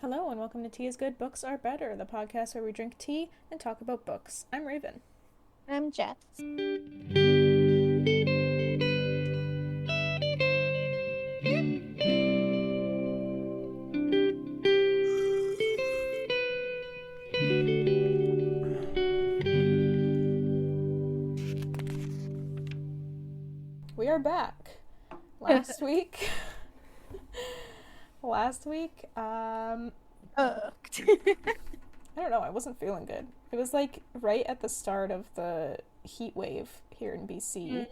Hello and welcome to Tea is Good, Books Are Better, the podcast where we drink tea and talk about books. I'm Raven. I'm Jess. We are back. Last week, I don't know, I wasn't feeling good. It was like right at the start of the heat wave here in BC,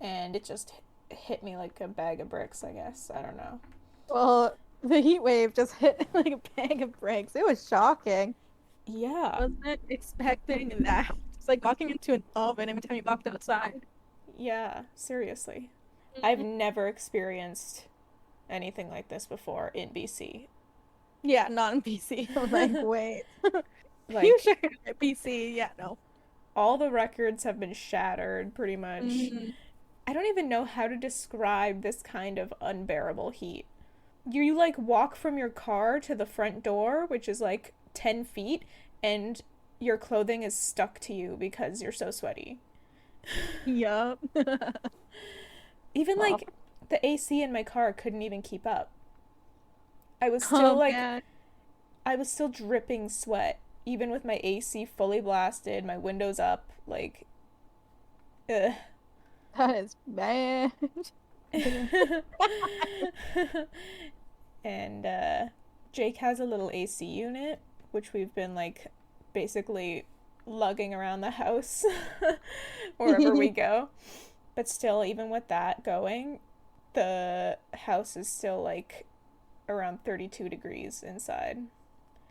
and it just hit me like a bag of bricks, I guess. I don't know. Well, the heat wave just hit like a bag of bricks. It was shocking. Yeah. I wasn't expecting that. It's like walking into an oven every time you walked outside. Yeah, seriously. I've never experienced anything like this before in BC. Yeah, not in BC. I'm like, wait. Like, You sure at BC? Yeah, no. all the records have been shattered, pretty much. Mm-hmm. I don't even know how to describe this kind of unbearable heat. You like walk from your car to the front door, which is like 10 feet, and your clothing is stuck to you because you're so sweaty. Yup. Even Well. like the AC in my car couldn't even keep up. I was still Oh, like, man. I was still dripping sweat, even with my AC fully blasted, my windows up, like, ugh. That is bad. And Jake has a little AC unit, which we've been like basically lugging around the house wherever we go. But still, even with that going, the house is still like around 32 degrees inside.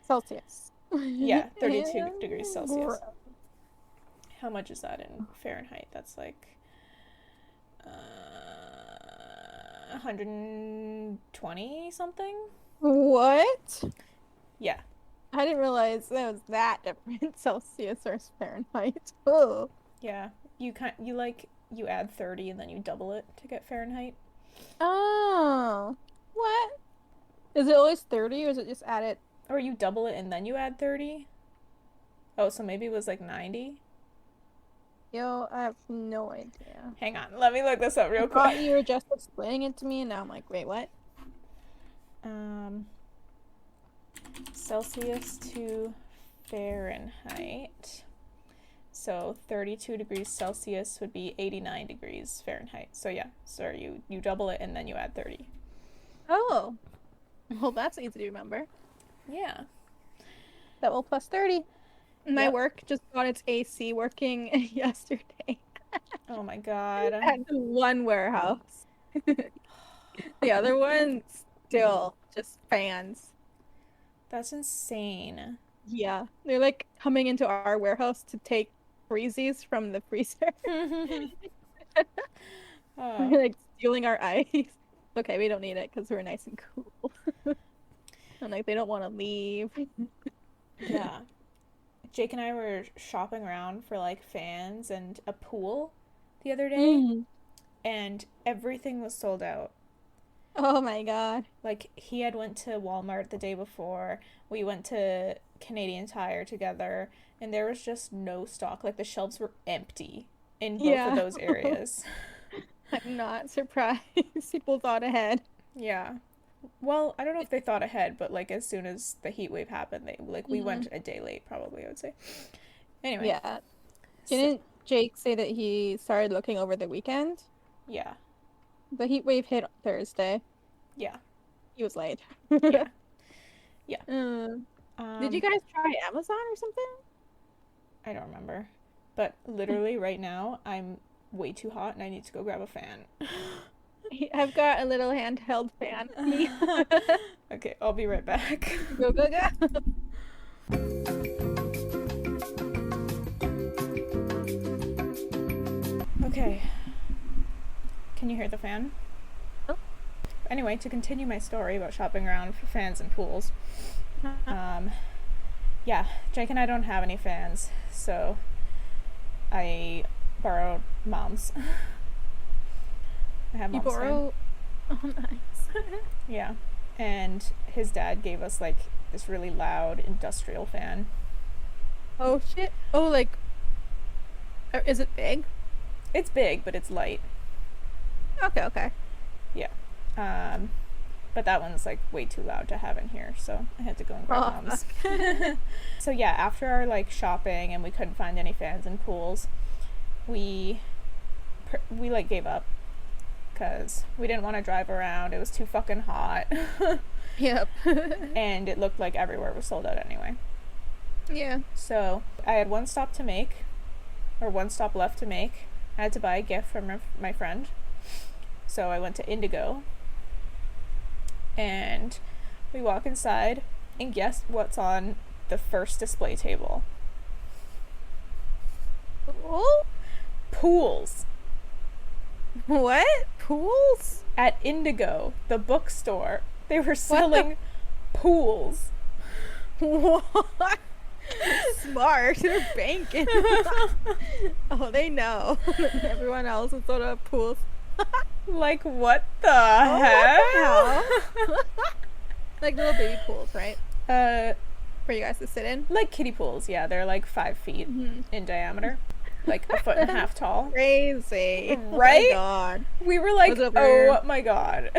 Celsius. Yeah, 32 degrees Celsius. How much is that in Fahrenheit? That's like 120 something? What? Yeah. I didn't realize that was that different, Celsius or Fahrenheit. Oh. Yeah. You add 30 and then you double it to get Fahrenheit. Oh. What? Is it always 30 or is it just add it? Or you double it and then you add 30? Oh, so maybe it was like 90? Yo, I have no idea. Hang on, let me look this up real I thought quick. you were just explaining it to me, and now I'm like, wait, what? Celsius to Fahrenheit. So 32 degrees Celsius would be 89 degrees Fahrenheit. So yeah, so you double it and then you add 30. Oh. Well, that's easy to remember. Yeah. That will plus 30. My Yep. work just got its AC working yesterday Oh my god. at the one warehouse. The other one, still just fans. That's insane. Yeah, they're like coming into our warehouse to take freezies from the freezer. Oh. They're like stealing our ice. Okay, we don't need it because we're nice and cool. I'm like, they don't want to leave. Yeah. Jake and I were shopping around for like fans and a pool the other day, and everything was sold out. Oh my god. Like, he had went to Walmart the day before, we went to Canadian Tire together, and there was just no stock. Like, the shelves were empty in both of those areas. I'm not surprised. People thought ahead. Yeah. Well, I don't know if they thought ahead, but like as soon as the heat wave happened, we went a day late probably, I would say. Anyway. Yeah. Didn't Jake say that he started looking over the weekend? Yeah. The heat wave hit Thursday. Yeah. He was late. Yeah. Yeah. Did you guys try Amazon or something? I don't remember. But literally right now, I'm way too hot and I need to go grab a fan. I've got a little handheld fan. Okay, I'll be right back. Go, go, go. Okay. Can you hear the fan? Oh. Anyway, to continue my story about shopping around for fans and pools. Yeah, Jake and I don't have any fans, so I borrowed Mom's. I have You Mom's fan. borrow? Oh, nice. Yeah. And his dad gave us like this really loud industrial fan. Oh shit. Oh, like, is it big? It's big, but it's light. Okay. Yeah. But that one's like way too loud to have in here, so I had to go and grab mom's. So yeah, after our like shopping and we couldn't find any fans and pools, we like gave up because we didn't want to drive around. It was too fucking hot. Yep. And it looked like everywhere was sold out anyway. Yeah. So I had one stop left to make. I had to buy a gift from my friend. So I went to Indigo. And we walk inside, and guess what's on the first display table? Oh? Pools. What? Pools? At Indigo, the bookstore. They were selling pools. What? Smart. They're banking. Oh, they know. Everyone else is sort of pools. Like, what the hell? Like little baby pools, right? For you guys to sit in? Like kiddie pools, yeah. They're like 5 feet in diameter. Like a foot and a half tall. Crazy. Right? Oh my god. We were like, oh my god.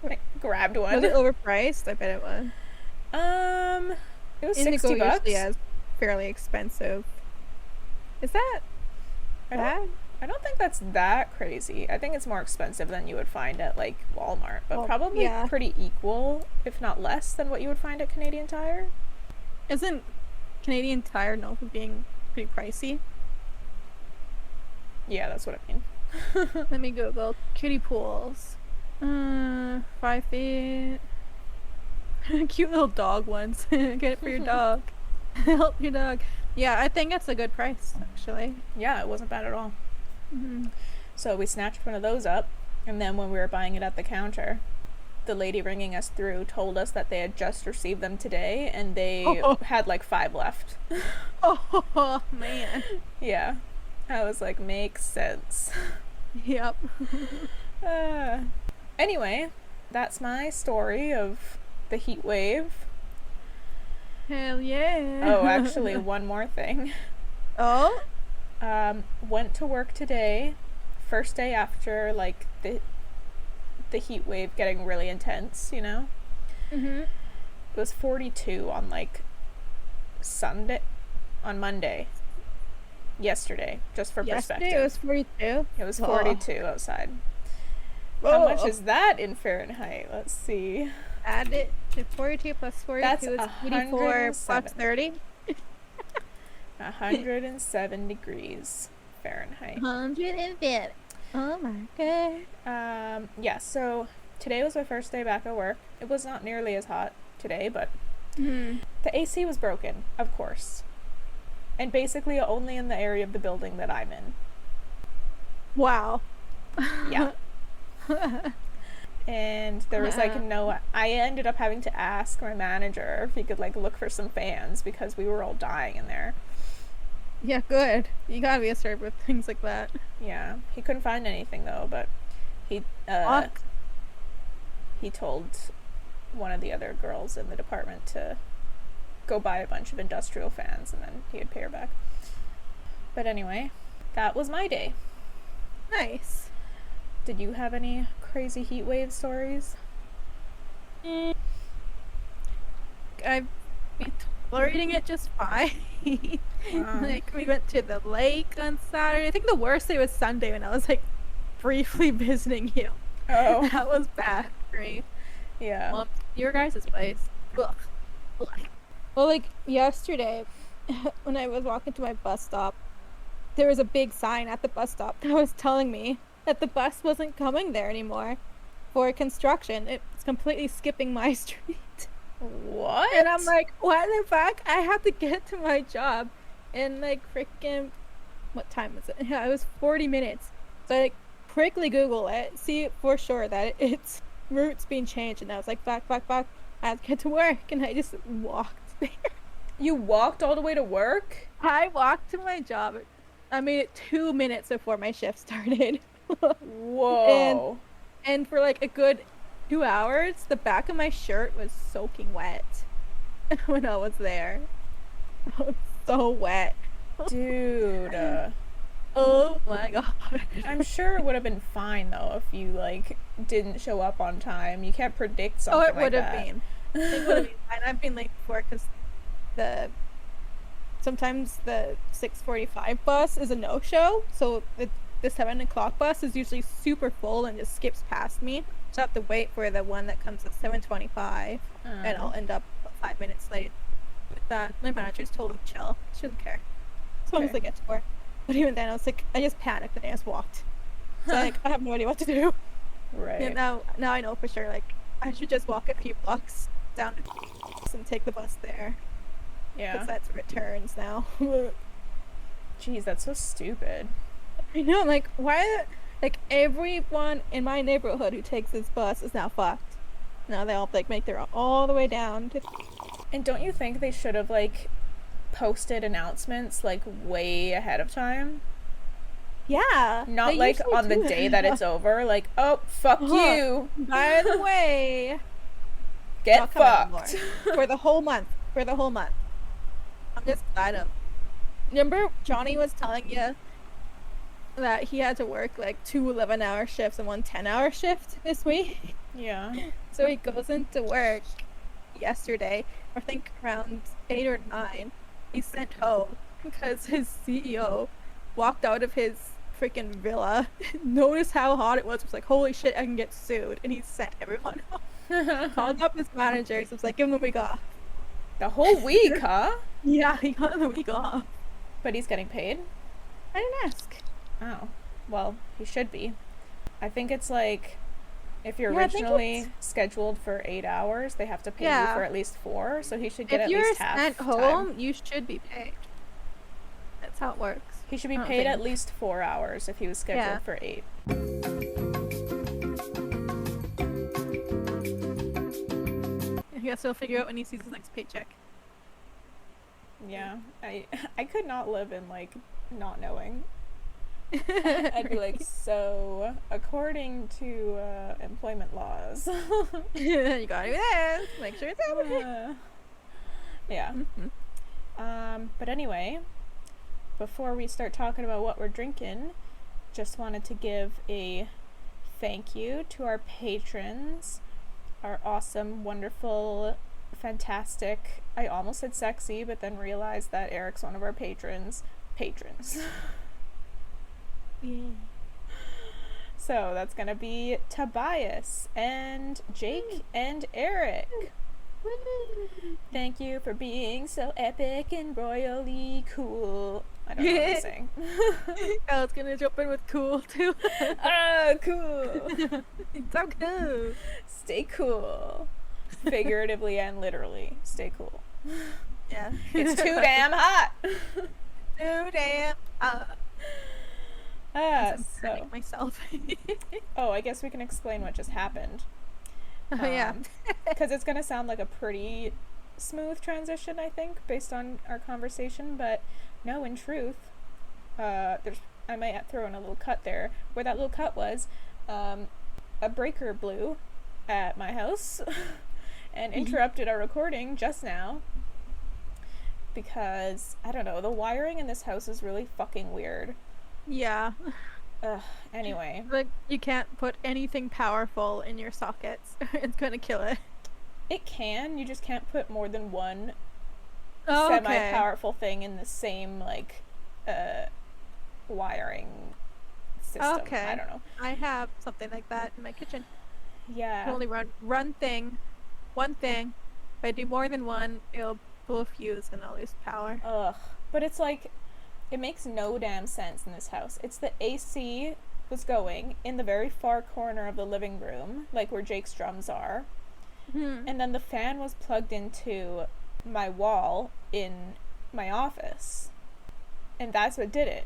I grabbed one. Was it overpriced? I bet it was. It was Indigo $60. usually has fairly expensive. Is that bad? I don't think that's that crazy. I think it's more expensive than you would find at like Walmart, but probably pretty equal, if not less, than what you would find at Canadian Tire. Isn't Canadian Tire known for being pretty pricey? Yeah, that's what I mean. Let me Google kiddie pools. 5 feet. Cute little dog ones. Get it for your dog. Help your dog. Yeah, I think it's a good price, actually. Yeah, it wasn't bad at all. Mm-hmm. So we snatched one of those up, and then when we were buying it at the counter, the lady ringing us through told us that they had just received them today, and they had like 5 left. Oh, man. Yeah. I was like, makes sense. Yep. Anyway, that's my story of the heat wave. Hell yeah. Oh, actually, one more thing. Oh? Went to work today, first day after, like, the heat wave getting really intense, you know? Mm-hmm. It was 42 on, like, on Monday. Yesterday, just for perspective. Yesterday it was 42? It was 42 outside. How much is that in Fahrenheit? Let's see. Add it to 42 plus 42 is 84 plus 30. 107 degrees Fahrenheit. 150. Oh my god. Yeah, so today was my first day back at work. It was not nearly as hot today, but the AC was broken, of course. And basically only in the area of the building that I'm in. Wow. Yeah. And there was like I ended up having to ask my manager if he could like look for some fans because we were all dying in there. Yeah, good. You gotta be a server with things like that. Yeah. He couldn't find anything though, but he told one of the other girls in the department to go buy a bunch of industrial fans and then he would pay her back. But anyway, that was my day. Nice. Did you have any crazy heat wave stories? I've been tolerating it just fine. Like, we went to the lake on Saturday. I think the worst day was Sunday when I was like briefly visiting you. Oh. That was bad for me. Yeah. Well, your guys' place. Ugh. Well, like yesterday, when I was walking to my bus stop, there was a big sign at the bus stop that was telling me that the bus wasn't coming there anymore for construction. It's completely skipping my street. What? And I'm like, what the fuck? I have to get to my job in like freaking, what time was it? Yeah, it was 40 minutes. So I like quickly Google it, see for sure that its route's being changed, and I was like, fuck. I have to get to work, and I just walked there. You walked all the way to work? I walked to my job. I made it 2 minutes before my shift started. Whoa. And for like a good 2 hours, the back of my shirt was soaking wet when I was there. I was so wet. Dude. Oh my god. I'm sure it would have been fine though if you like didn't show up on time. You can't predict Oh, something it would like have that. been. It would have been fine. I've been late before because the sometimes the 6:45 bus is a no-show, so the 7 o'clock bus is usually super full and just skips past me. So I have to wait for the one that comes at 7:25, and I'll end up 5 minutes late. With that, my manager's totally chill. She doesn't care as long as I get to work. But even then, I was like, I just panicked and I just walked. So like, I have no idea what to do. Right. And now I know for sure. Like, I should just walk a few blocks down and take the bus there. Yeah. Because that's where it turns now. Jeez, that's so stupid. I know, like, why? Like, everyone in my neighborhood who takes this bus is now fucked. Now they all, like, make their all the way down to... And don't you think they should have, like, posted announcements, like, way ahead of time? Yeah. Not, like, on the day that it's over. Like, oh, fuck you. By the way... Get fucked. For the whole month. I'm just glad of... Remember Johnny was telling you that he had to work like 2 11-hour shifts and 1 10-hour shift this week? Yeah. So he goes into work yesterday, I think around 8 or 9. He's sent home because his CEO walked out of his freaking villa, noticed how hot it was like, holy shit, I can get sued, and he sent everyone home. Called up his manager, so it's like, give him the week off. The whole week, huh? Yeah, he got the week off. But he's getting paid? I didn't ask. Oh. Well, he should be. I think it's like, if you're originally scheduled for 8 hours, they have to pay you for at least 4, so he should get at least half If you're sent home, you should be paid. That's how it works. He should be paid at least 4 hours if he was scheduled for 8. I guess he'll figure out when he sees his next paycheck. Yeah, I could not live in, like, not knowing. I'd be like, so, according to employment laws. You gotta do this. Make sure it's happening. Yeah. But anyway, before we start talking about what we're drinking, just wanted to give a thank you to our patrons, our awesome, wonderful, fantastic, I almost said sexy, but then realized that Eric's one of our patrons. Yeah. So that's gonna be Tobias and Jake and Eric. Thank you for being so epic and royally cool. I don't know what I'm saying. I was gonna jump in with cool too. Oh, cool. So cool. Stay cool. Figuratively and literally. Stay cool. Yeah. It's too damn hot. Too damn hot. So myself. Oh, I guess we can explain what just happened. Yeah. Because it's gonna sound like a pretty smooth transition, I think, based on our conversation, but no, in truth, I might throw in a little cut there. Where that little cut was, a breaker blew at my house and interrupted our recording just now because, I don't know, the wiring in this house is really fucking weird. Yeah. Anyway. Like, you can't put anything powerful in your sockets. It's gonna kill it. It can, you just can't put more than one semi-powerful thing in the same, like, wiring system. Okay. I don't know. I have something like that in my kitchen. Yeah. I can only run one thing. If I do more than one, it'll pull a fuse and I'll lose power. Ugh. But it's like, it makes no damn sense in this house. It's the AC was going in the very far corner of the living room, like where Jake's drums are. Mm-hmm. And then the fan was plugged into my wall in my office. And that's what did it.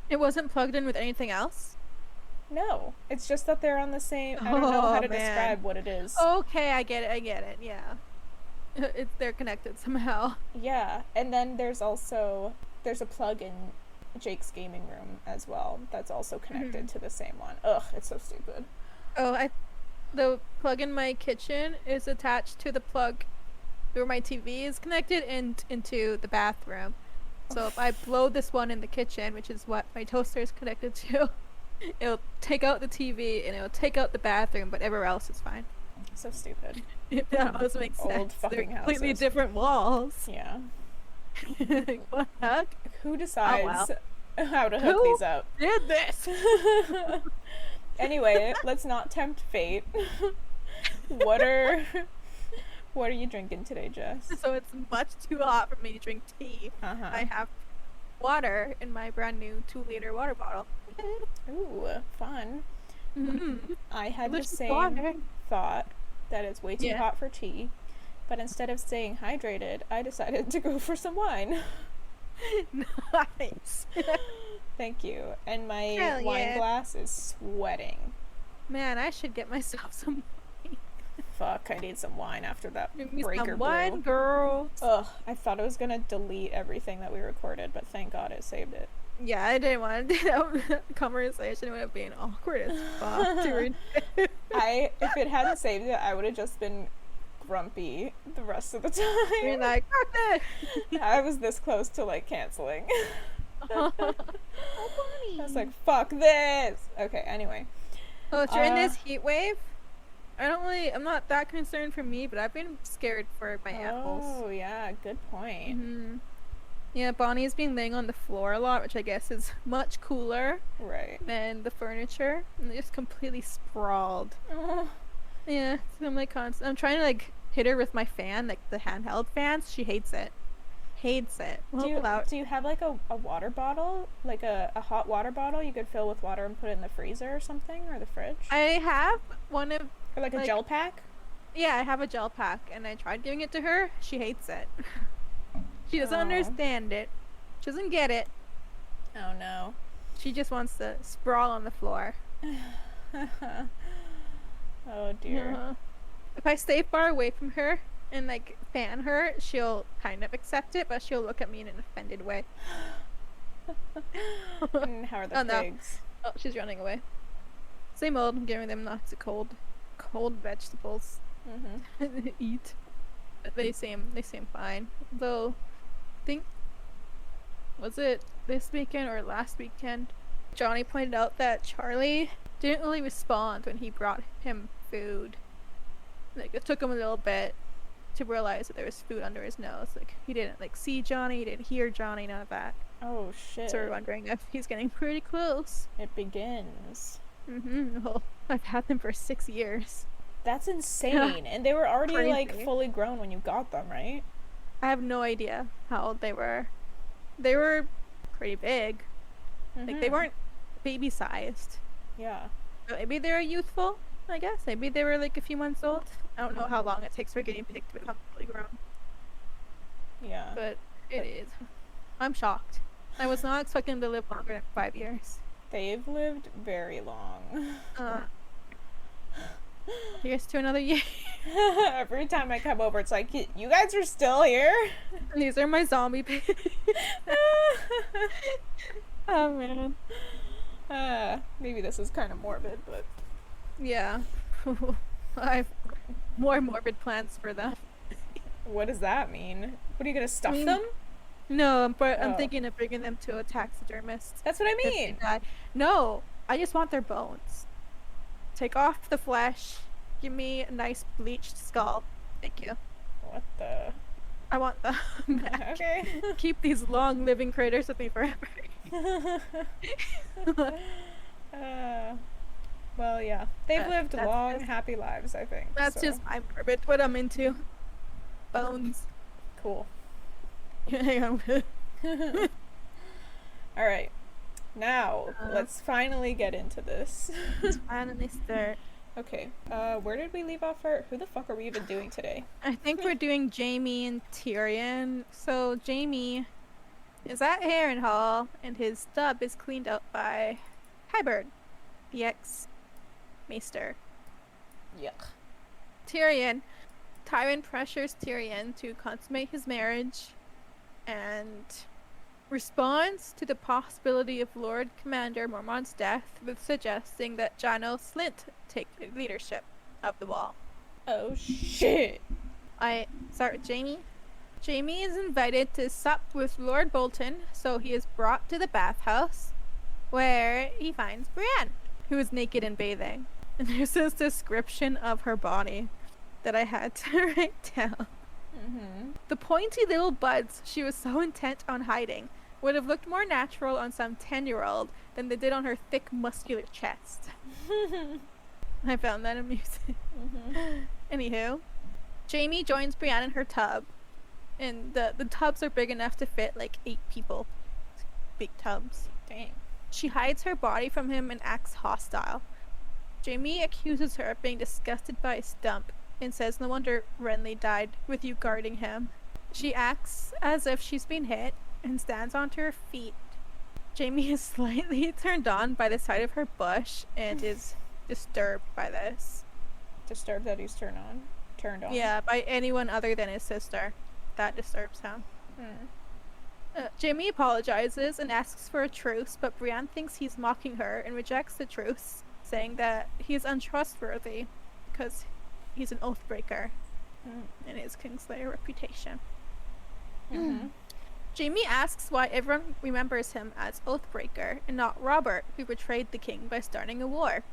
It wasn't plugged in with anything else? No. It's just that they're on the same... I don't know how to describe what it is. Okay, I get it, yeah. They're connected somehow. Yeah, and then there's a plug in Jake's gaming room as well that's also connected to the same one. Ugh, it's so stupid. Oh, the plug in my kitchen is attached to the plug where my TV is connected and into the bathroom. So if I blow this one in the kitchen, which is what my toaster is connected to, it'll take out the TV and it'll take out the bathroom, but everywhere else is fine. So stupid. If that also makes sense. Old fucking They're completely houses. different walls. Yeah. Like, what the heck? Who decides how to hook Who these up? did this? Anyway, let's not tempt fate. What are you drinking today, Jess? So it's much too hot for me to drink tea. Uh-huh. I have water in my brand new 2-liter water bottle. Ooh, fun. Mm-hmm. I had the Delicious same water. thought that it's way too hot for tea, but instead of staying hydrated, I decided to go for some wine. Nice. Thank you. And my Hell wine yeah. glass is sweating. Man, I should get myself some Fuck, I need some wine after that Give me breaker some brew. wine, girl. Ugh, I thought it was gonna delete everything that we recorded, but thank God it saved it. Yeah, I didn't want to do that conversation. It would have been awkward as fuck. If it hadn't saved it, I would have just been grumpy the rest of the You're time. like, fuck this. I was this close to like canceling. Oh, I was like, fuck this. Okay, anyway. oh, during this heat wave, I'm not that concerned for me, but I've been scared for my animals. Oh, yeah, good point. Mm-hmm. Yeah, Bonnie's been laying on the floor a lot, which I guess is much cooler Right. than the furniture, and they're just completely sprawled. Oh, Yeah, so I'm like I'm trying to like hit her with my fan, like the handheld fans. She hates it. Hates it. do you have like a water bottle? Like a hot water bottle you could fill with water and put it in the freezer or something? Or the fridge? I have one of Or like a gel pack? Yeah, I have a gel pack, and I tried giving it to her. She hates it. She doesn't Oh. understand it. She doesn't get it. Oh no. She just wants to sprawl on the floor. Oh dear. Uh-huh. If I stay far away from her and like fan her, she'll kind of accept it, but she'll look at me in an offended way. And how are the Oh, no. pigs? Oh, she's running away. Same old, giving them lots of cold vegetables Mm-hmm. to eat. But they seem fine. Though, I think, was it this weekend or last weekend? Johnny pointed out that Charlie didn't really respond when he brought him food. Like, it took him a little bit to realize that there was food under his nose. Like, he didn't like see Johnny, he didn't hear Johnny, none of that. Oh shit. So we're wondering if he's getting pretty close. It begins. Mm-hmm. Well, I've had them for 6 years. That's insane. And they were already like Crazy. fully grown when you got them, right? I have no idea how old they were. They were pretty big. Like, they Mhm. weren't baby sized. Yeah. Maybe they were youthful, I guess. Maybe they were like a few months old. I don't know how long it takes for a guinea pig to become fully grown. Yeah. But it is. I'm shocked. I was not expecting them to live longer than 5 years. They've lived very long. Here's to another year. Every time I come over, it's like, you guys are still here? These are my zombie pigs. Oh man. Maybe this is kind of morbid, but Yeah. I have more morbid plans for them. what does that mean? What are you gonna stuff mean, them? No, but I'm Oh. thinking of bringing them to a taxidermist. That's what I if they mean. die. No, I just want their bones. Take off the flesh. Give me a nice bleached skull. Thank you. What the? I want them back. Okay. Keep these long living critters with me forever. Well, yeah. They've lived that's long, just- happy lives, I think. That's so. just my morbid. What I'm into. Bones. Cool. Hang on. Alright. Now, Uh-huh. let's finally get into this. Finally start. Okay. Where did we leave off who the fuck are we even doing today? I think we're doing Jaime and Tyrion. So Jaime is at Harrenhal, and his stub is cleaned up by Hybern, the ex-maester. Yuck. Tyrion pressures Tyrion to consummate his marriage, and responds to the possibility of Lord Commander Mormont's death with suggesting that Janos Slynt take the leadership of the wall. Oh shit. I start with Jaime. Jaime is invited to sup with Lord Bolton, so he is brought to the bathhouse, where he finds Brienne, who is naked and bathing. And there's this description of her body that I had to write down. Mm-hmm. The pointy little buds she was so intent on hiding would have looked more natural on some 10-year-old than they did on her thick, muscular chest. I found that amusing. Mm-hmm. Anywho, Jaime joins Brienne in her tub, and the tubs are big enough to fit like 8 people. Big tubs. Dang. She hides her body from him and acts hostile. Jaime accuses her of being disgusted by his stump and says no wonder Renly died with you guarding him. She acts as if she's been hit and stands onto her feet. Jaime is slightly turned on by the sight of her bush and is disturbed by this. Disturbed that he's turned on? Yeah, by anyone other than his sister. That disturbs him. Jaime apologizes and asks for a truce, but Brienne thinks he's mocking her and rejects the truce, saying that he is untrustworthy because he's an oathbreaker in his Kingslayer reputation. Mm-hmm. Jaime asks why everyone remembers him as Oathbreaker and not Robert, who betrayed the king by starting a war.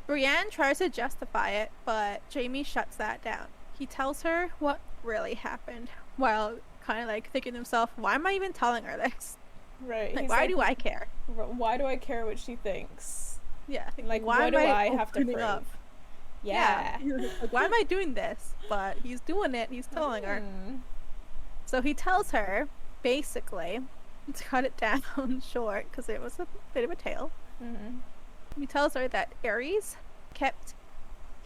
Brienne tries to justify it, but Jaime shuts that down. He tells her what really happened, while kind of like thinking to himself, why am I even telling her this? Right. Like, why do I care? Why do I care what she thinks? Yeah. Like, what do I have to prove? Up? Yeah. Like, why am I doing this? But he's doing it, he's telling her. So he tells her, basically, to cut it down short, because it was a bit of a tale. He tells her that Aerys kept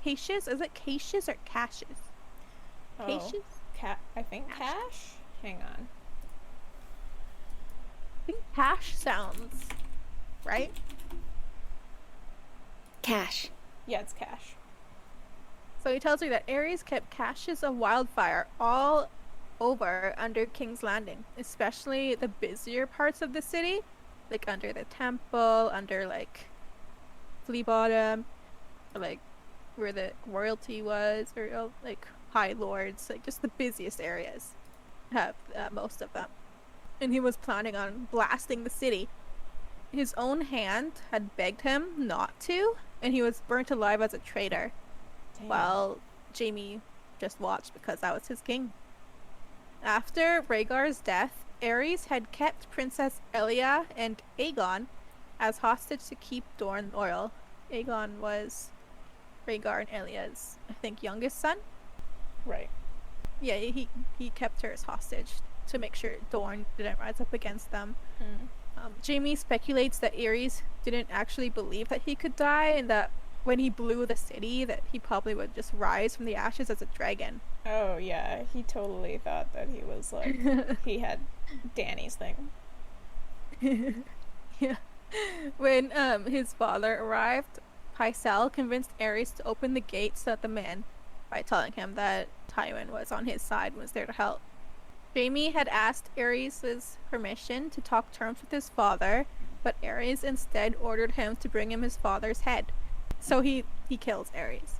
caches. Is it caches or caches? Caches? I think cash? Hang on. I think cash sounds right. Cash. Yeah, it's cash. So he tells her that Aerys kept caches of wildfire all over under King's Landing, especially the busier parts of the city, like under the temple, under like Flea Bottom, or like where the royalty was, or like high lords, like just the busiest areas have most of them. And he was planning on blasting the city. His own hand had begged him not to, and he was burnt alive as a traitor. Damn. While Jaime just watched because that was his king. After Rhaegar's death, Aerys had kept Princess Elia and Aegon as hostage to keep Dorne loyal. Aegon was Rhaegar and Elia's, I think, youngest son. Right. Yeah, he kept her as hostage to make sure Dorne didn't rise up against them. Jaime speculates that Aerys didn't actually believe that he could die, and that when he blew the city, that he probably would just rise from the ashes as a dragon. Oh yeah, he totally thought that he was like he had Dany's thing. Yeah. When his father arrived, Pycelle convinced Aerys to open the gates to let them in by telling him that Tywin was on his side and was there to help. Jaime had asked Aerys' permission to talk terms with his father, but Aerys instead ordered him to bring him his father's head. So he kills Aerys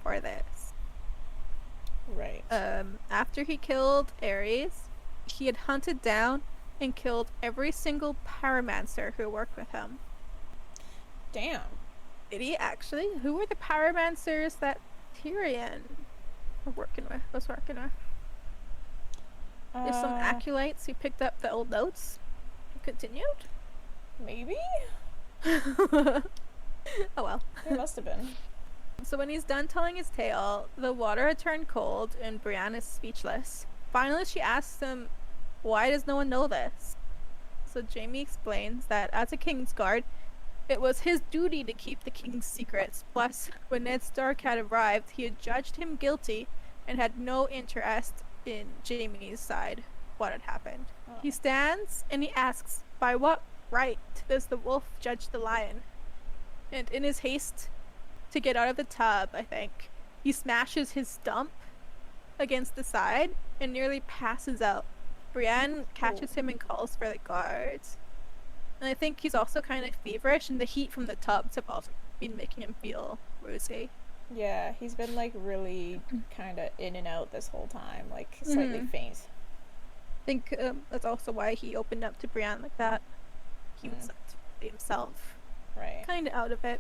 for this. Right. After he killed Aerys, he had hunted down and killed every single pyromancer who worked with him. Damn. Did he actually? Who were the pyromancers that Tyrion was working with? There's some acolytes who picked up the old notes and continued? Maybe? Oh well. There must have been. So when he's done telling his tale, the water had turned cold and Brienne is speechless. Finally, she asks him, why does no one know this? So Jaime explains that as a Kingsguard, it was his duty to keep the king's secrets. Plus, when Ned Stark had arrived, he had judged him guilty and had no interest in Jaime's side, what had happened. Oh. He stands and he asks, by what right does the wolf judge the lion? And in his haste to get out of the tub, I think, he smashes his stump against the side and nearly passes out. Brienne catches him and calls for the guards. And I think he's also kind of feverish, and the heat from the tubs have also been making him feel woozy. Yeah, he's been like really kind of in and out this whole time, like slightly faint. I think that's also why he opened up to Brienne like that. He was himself, Right. kind of out of it.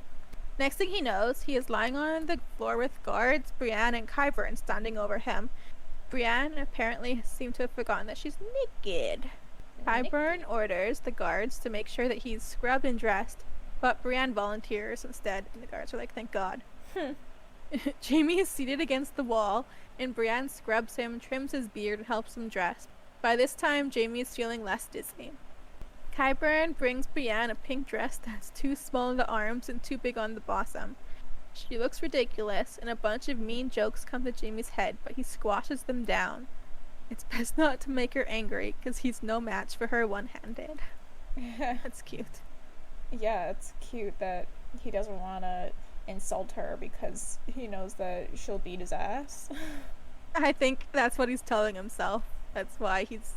Next thing he knows, he is lying on the floor with guards, Brienne and Qyburn standing over him. Brienne apparently seemed to have forgotten that she's naked. Qyburn orders the guards to make sure that he's scrubbed and dressed, but Brienne volunteers instead, and the guards are like, thank God. Jaime is seated against the wall, and Brienne scrubs him, trims his beard, and helps him dress. By this time, Jaime is feeling less dizzy. Qyburn brings Brienne a pink dress that's too small in the arms and too big on the bosom. She looks ridiculous, and a bunch of mean jokes come to Jaime's head, but he squashes them down. It's best not to make her angry, because he's no match for her one-handed. That's cute. Yeah, it's cute that he doesn't want to insult her because he knows that she'll beat his ass. I think that's what he's telling himself. That's why he's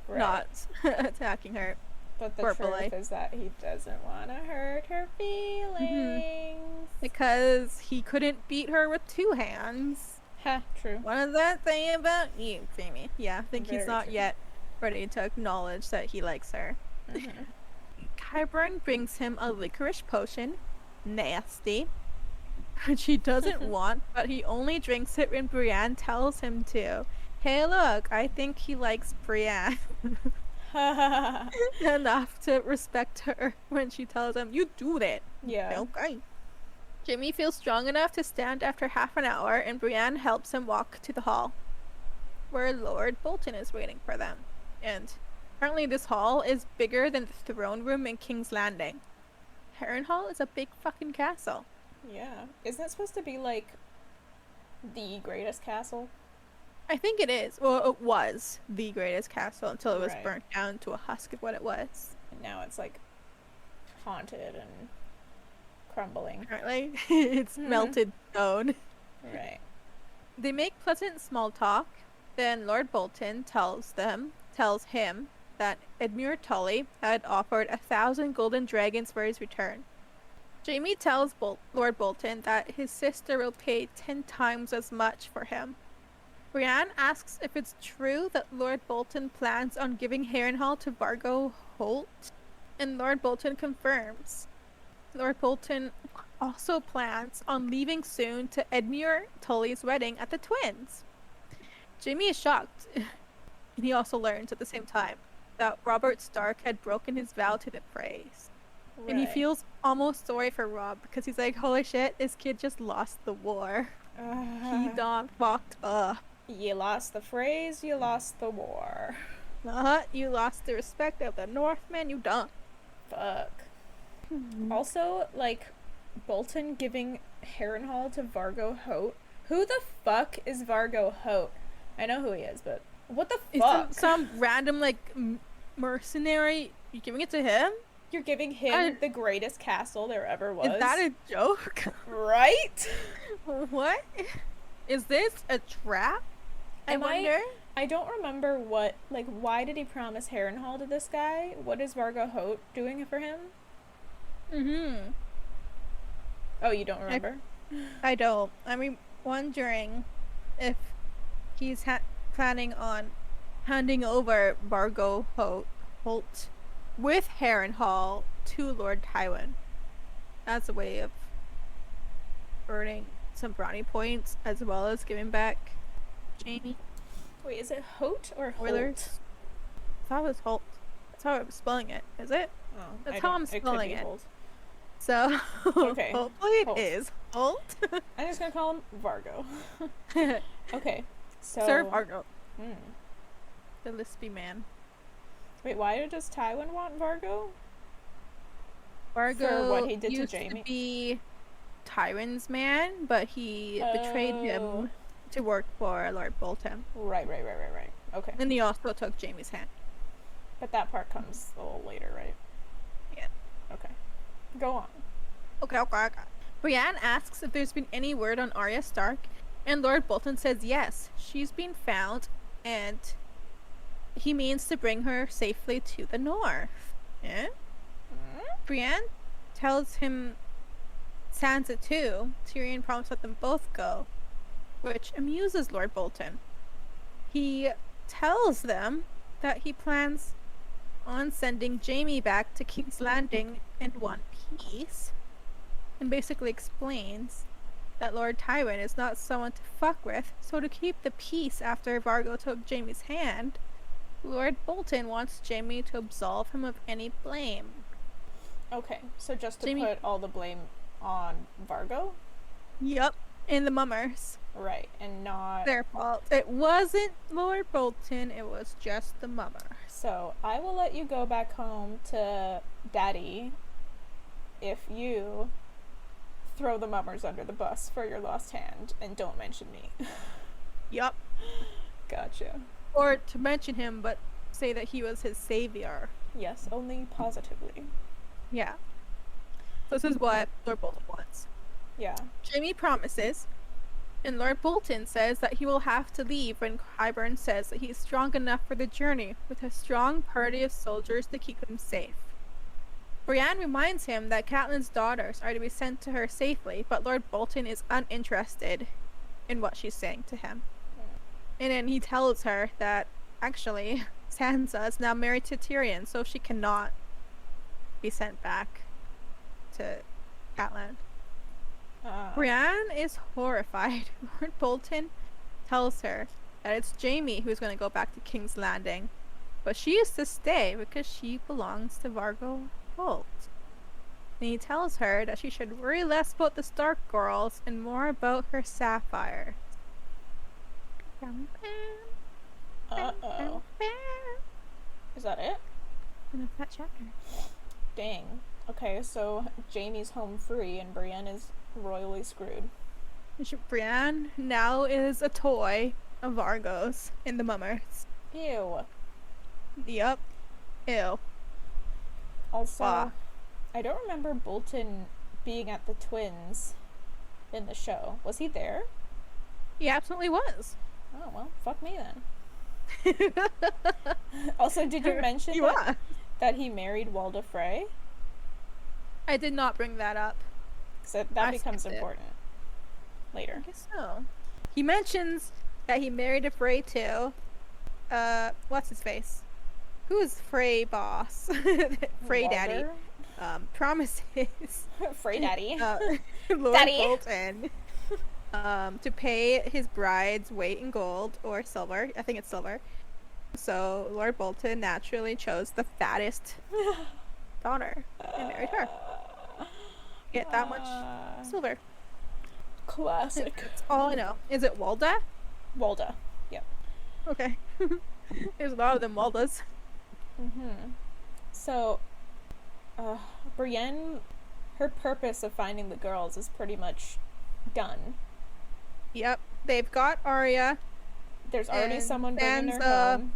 not attacking her. But the truth is that he doesn't want to hurt her feelings. Because he couldn't beat her with two hands. Ha, true. What does that say about you, Jamie? Yeah, I think he's not yet ready to acknowledge that he likes her. Qyburn brings him a licorice potion. Nasty. Which he doesn't want, but he only drinks it when Brienne tells him to. Hey, look, I think he likes Brienne. Enough to respect her when she tells him, you do that. Yeah. Okay. Jaime feels strong enough to stand after half an hour, and Brienne helps him walk to the hall, where Lord Bolton is waiting for them. And apparently this hall is bigger than the throne room in King's Landing. Harrenhal is a big fucking castle. Yeah. Isn't it supposed to be like the greatest castle? I think it is. Well, it was the greatest castle until it was burnt down to a husk of what it was. And now it's like haunted and crumbling. Apparently, it's melted stone. Right. They make pleasant small talk. Then Lord Bolton tells him that Edmure Tully had offered 1,000 golden dragons for his return. Jaime tells Lord Bolton that his sister will pay 10 times as much for him. Brienne asks if it's true that Lord Bolton plans on giving Harrenhal to Vargo Holt, and Lord Bolton confirms. Lord Bolton also plans on leaving soon to Edmure Tully's wedding at the Twins. Jaime is shocked, and he also learns at the same time that Robert Stark had broken his vow to the Freys. Right. And he feels almost sorry for Rob because he's like, holy shit, this kid just lost the war. He done fucked up. You lost the Freys, you lost the war. You lost the respect of the Northmen, you done. Fuck. Also, like, Bolton giving Harrenhal to Vargo Hoat. Who the fuck is Vargo Hoat? I know who he is, but what the fuck? Some random, like, mercenary. You giving it to him? You're giving him the greatest castle there ever was. Is that a joke? Right? What? Is this a trap? I wonder. I don't remember what, like, why did he promise Harrenhal to this guy? What is Vargo Hoat doing for him? Oh, you don't remember? I don't. I'm wondering if he's planning on handing over Vargo Holt with Harrenhal to Lord Tywin as a way of earning some brownie points as well as giving back Jaime. Wait, is it Hoat or Holt? I thought it was Holt. That's how I'm spelling it. Is it? Oh, that's how I'm spelling it. Holt. So, okay. Hopefully it is Holt. I'm just gonna call him Vargo. Okay, so Sir Vargo. The lispy man. Wait, why does Tywin want Vargo? Vargo for what he did used to Jaime. To be Tywin's man, but he betrayed him to work for Lord Bolton. Right. Okay. And he also took Jaime's hand. But that part comes a little later, right? Yeah. Okay. Go on. Okay. Brienne asks if there's been any word on Arya Stark, and Lord Bolton says yes, she's been found, and he means to bring her safely to the north. Yeah? Brienne tells him Sansa too. Tyrion promised to let them both go, which amuses Lord Bolton. He tells them that he plans on sending Jaime back to King's Landing in one piece, and basically explains that Lord Tywin is not someone to fuck with, so to keep the peace after Vargo took Jaime's hand, Lord Bolton wants Jaime to absolve him of any blame. Okay, so just to put all the blame on Vargo? Yep, and the mummers. Right, and not their fault. It wasn't Lord Bolton, it was just the mummer. So, I will let you go back home to Daddy if you throw the mummers under the bus for your lost hand and don't mention me. Yup. Gotcha. Or to mention him, but say that he was his savior. Yes, only positively. Yeah. So this is what Lord Bolton wants. Yeah. Jaime promises, and Lord Bolton says that he will have to leave when Qyburn says that he's strong enough for the journey, with a strong party of soldiers to keep him safe. Brienne reminds him that Catelyn's daughters are to be sent to her safely, but Lord Bolton is uninterested in what she's saying to him. And then he tells her that, actually, Sansa is now married to Tyrion, so she cannot be sent back to Catelyn. Brienne is horrified. Lord Bolton tells her that it's Jaime who's going to go back to King's Landing, but she is to stay because she belongs to Vargo Holt. And he tells her that she should worry less about the Stark girls and more about her sapphire. Uh-oh. Is that it? And that's that chapter. Dang. Okay, so Jaime's home free and Brienne is royally screwed. Brienne now is a toy of Vargos in the mummers. Ew. Yup. Ew. Also, I don't remember Bolton being at the twins in the show. Was he there? He absolutely was. Oh, well, fuck me then. Also, did you mention that he married Walda Frey? I did not bring that up. So that becomes important later. I guess so. He mentions that he married a Frey too. What's his face? Who is Frey boss? Frey Daddy. Promises. Frey Daddy. Lord Daddy. Bolton. To pay his bride's weight in gold or silver. I think it's silver. So Lord Bolton naturally chose the fattest daughter and married her. Get that much silver. Classic. That's all I know. Is it Walda? Walda. Yep. Okay. There's a lot of them Waldas. So, Brienne, her purpose of finding the girls is pretty much done. Yep. They've got Arya. There's already someone bringing her home.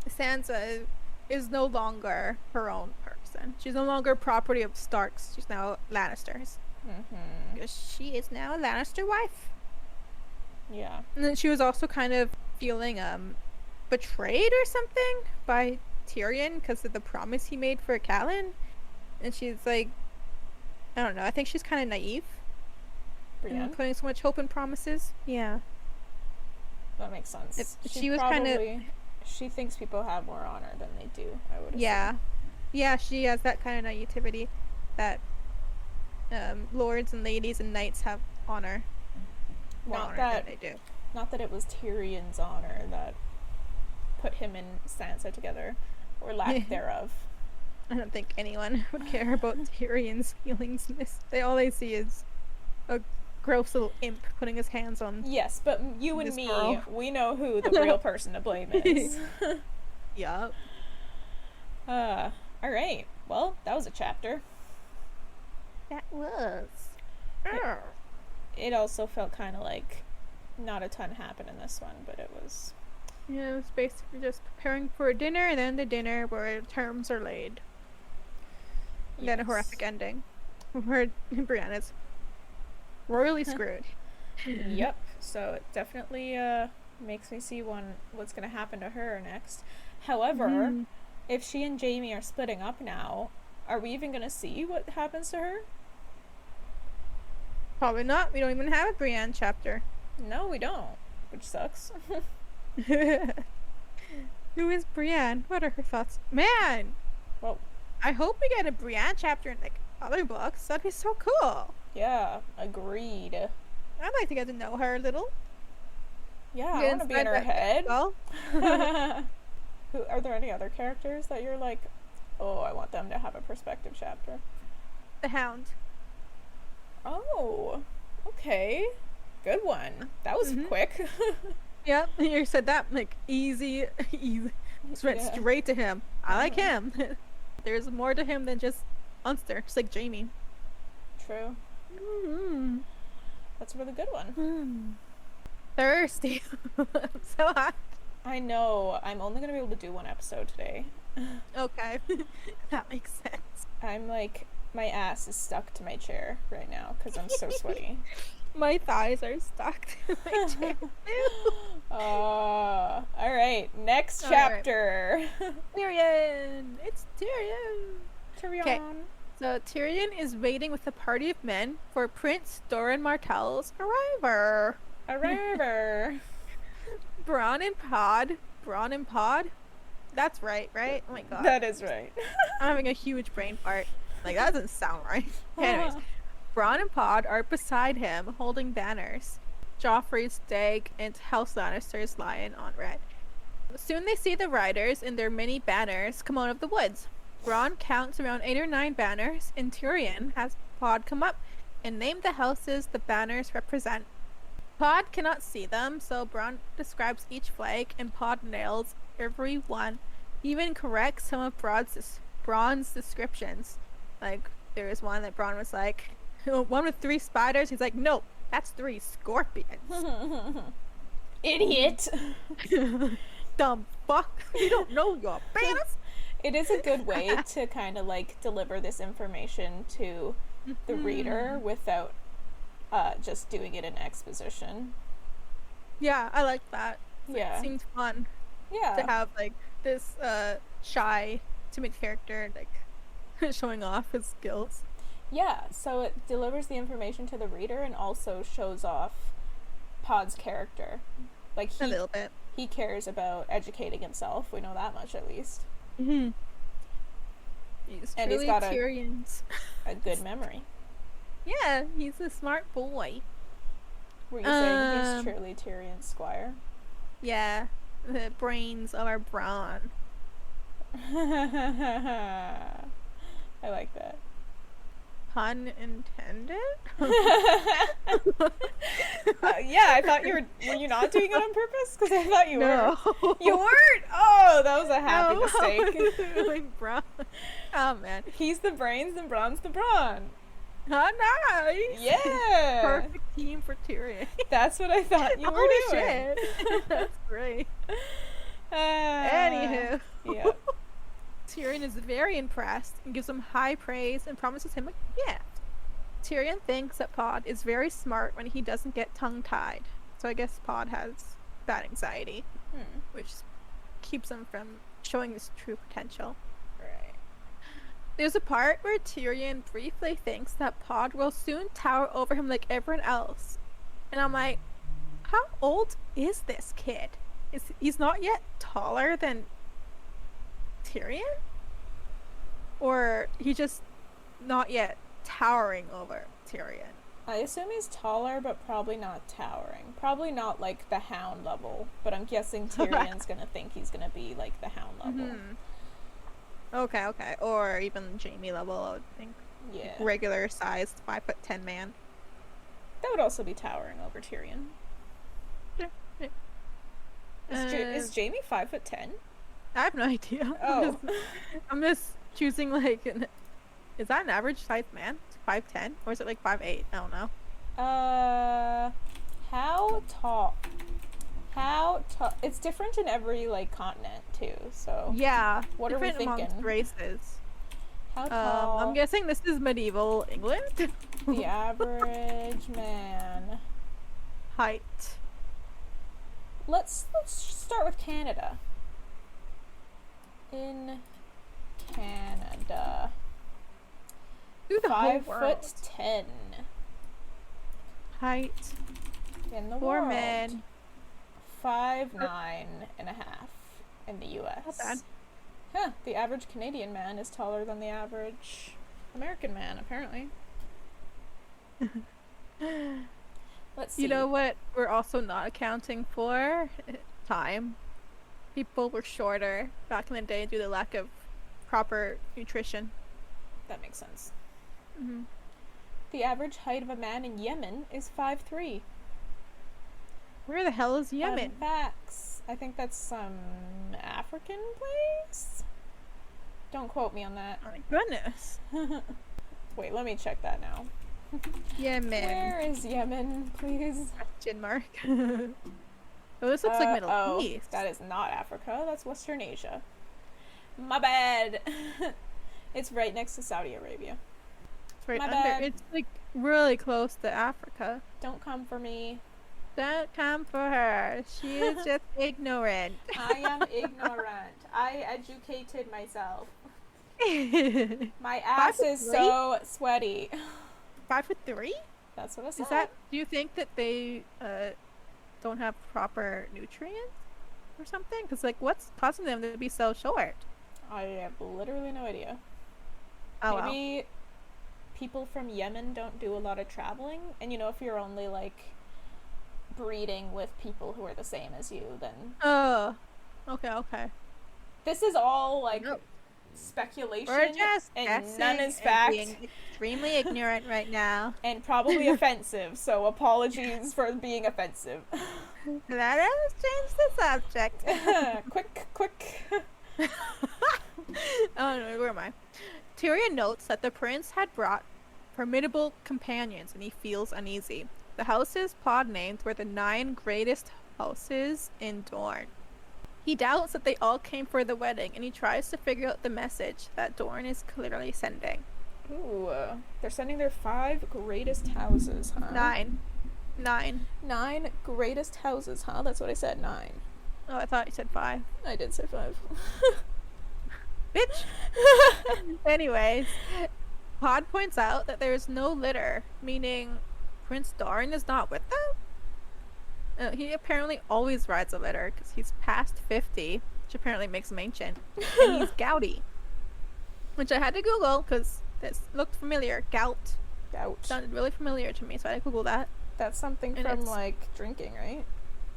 Sansa is no longer her own person. She's no longer property of Starks. She's now Lannisters. Because she is now a Lannister wife. Yeah. And then she was also kind of feeling betrayed or something by Tyrion because of the promise he made for Catelyn. And she's like, I don't know. I think she's kind of naive. Brienne? Putting so much hope in promises. Yeah. That makes sense. She was kind of... She thinks people have more honor than they do, I would assume. Yeah, she has that kind of naivety that lords and ladies and knights have honor. Not that they do. Not that it was Tyrion's honor that put him and Sansa together, or lack thereof. I don't think anyone would care about Tyrion's feelings in this. All they see is a gross little imp putting his hands on. Yes, but you and me, we know who the real person to blame is. Yup. Alright. Well, that was a chapter. That was. It also felt kind of like not a ton happened in this one, but it was... Yeah, it was basically just preparing for a dinner, and then the dinner where terms are laid. And then a horrific ending. Where Brienne is royally screwed. Yep. So it definitely makes me see what's going to happen to her next. However, if she and Jaime are splitting up now, are we even going to see what happens to her? Probably not. We don't even have a Brienne chapter. No, we don't, which sucks. Who is Brienne? What are her thoughts? Man! Well, I hope we get a Brienne chapter in, like, other books. That'd be so cool. yeah, agreed. I'd like to get to know her a little. Yeah, I want to be in her head. Well. Are there any other characters that you're like, oh, I want them to have a perspective chapter? The Hound. Oh, okay. Good one. That was quick. Yep, you said that, like, easy. Just went straight to him. I like him. There's more to him than just Munster, just like Jaime. True. That's a really good one. Thirsty. I'm so hot. I know. I'm only going to be able to do one episode today. Okay. That makes sense. I'm like, my ass is stuck to my chair right now because I'm so sweaty. My thighs are stuck to my chair. Alright, next chapter. Right. Tyrion! It's Tyrion! Okay. So Tyrion is waiting with a party of men for Prince Doran Martell's arrival. Bronn and Pod? That's right? Oh my god. That is right. I'm having a huge brain fart. Like, that doesn't sound right. Anyways, Bronn and Pod are beside him, holding banners. Joffrey's stag and House Lannister's lion on red. Soon they see the riders in their mini banners come out of the woods. Bronn counts around 8 or 9 banners, and Tyrion has Pod come up and name the houses the banners represent. Pod cannot see them, so Bronn describes each flag, and Pod nails every one. He even corrects some of Bronn's descriptions. Like, there was one that Bronn was like, one with 3 spiders. He's like, no, that's 3 scorpions. Idiot. Dumb fuck. You don't know your banners. It is a good way to kind of like deliver this information to the reader without just doing it in exposition. Yeah, I like that. Yeah. It seems fun. Yeah. To have like this shy, timid character like showing off his skills. Yeah, so it delivers the information to the reader and also shows off Pod's character. Like a little bit. He cares about educating himself. We know that much at least. He's got a good memory. Yeah, he's a smart boy. Were you saying he's truly Tyrion's squire? Yeah, the brains of our Bronn. I like that. Pun intended? Yeah, I thought were you not doing it on purpose? Because I thought you were. You weren't? Oh, that was a happy mistake. Like Bronn. Oh, man. He's the brains and Bronn's the brawn. Oh, nice. Yeah. Perfect team for Tyrion. That's what I thought you were doing. Shit. That's great. Anywho. Yeah. Tyrion is very impressed and gives him high praise and promises him a gift. Tyrion thinks that Pod is very smart when he doesn't get tongue-tied. So I guess Pod has bad anxiety, which keeps him from showing his true potential. Right. There's a part where Tyrion briefly thinks that Pod will soon tower over him like everyone else. And I'm like, how old is this kid? He's not yet taller than Tyrion? Or he just not yet towering over Tyrion? I assume he's taller, but probably not towering. Probably not like the Hound level, but I'm guessing Tyrion's gonna think he's gonna be like the Hound level. Okay. Or even Jaime level, I would think. Yeah. Regular sized 5'10" man. That would also be towering over Tyrion. Yeah. Is Jaime 5'10"? I have no idea. Oh. I'm just choosing like is that an average size man? 5'10", or is it like 5'8"? I don't know. How tall? It's different in every like continent too. So yeah, what are we thinking? Amongst races. How tall? I'm guessing this is medieval England. The average man height. Let's start with Canada. In Canada, Do the 5'10". height in the for world. men. 5'9.5" in the US. Not bad. Huh, the average Canadian man is taller than the average American man, apparently. Let's see. You know what we're also not accounting for? Time. People were shorter back in the day due to the lack of proper nutrition. That makes sense. Mm-hmm. The average height of a man in Yemen is 5'3". Where the hell is Yemen? Fun facts. I think that's some African place? Don't quote me on that. Oh my goodness. Wait, let me check that now. Yemen. Where is Yemen, please? Question mark. Oh, this looks like Middle East. That is not Africa. That's Western Asia. My bad. It's right next to Saudi Arabia. It's right My under. bad. It's like really close to Africa. Don't come for me. Don't come for her. She is just ignorant. I am ignorant. I educated myself. My ass is so sweaty. 5'3"? That's what I said. Is that? Do you think that they don't have proper nutrients or something? Because like, what's causing them to be so short? I have literally no idea. Oh, Maybe people from Yemen don't do a lot of traveling, and you know, if you're only like breeding with people who are the same as you, then okay. this is all like speculation. We're just and none is fact. Being extremely ignorant right now, and probably offensive. So apologies for being offensive. Let us change the subject. Quick. Oh no, where am I? Tyrion notes that the prince had brought formidable companions, and he feels uneasy. The houses Pod named were the 9 greatest houses in Dorne. He doubts that they all came for the wedding, and he tries to figure out the message that Dorne is clearly sending. Ooh, they're sending their 5 greatest houses, huh? 9 greatest houses, huh? That's what I said, 9. Oh, I thought you said 5. I did say 5. Bitch! Anyways, Pod points out that there is no litter, meaning Prince Doran is not with them? He apparently always rides a litter because he's past 50, which apparently makes him ancient, and he's gouty. Which I had to Google because this looked familiar. Gout. Sounded really familiar to me, so I had to Google that. That's something from, like, drinking, right?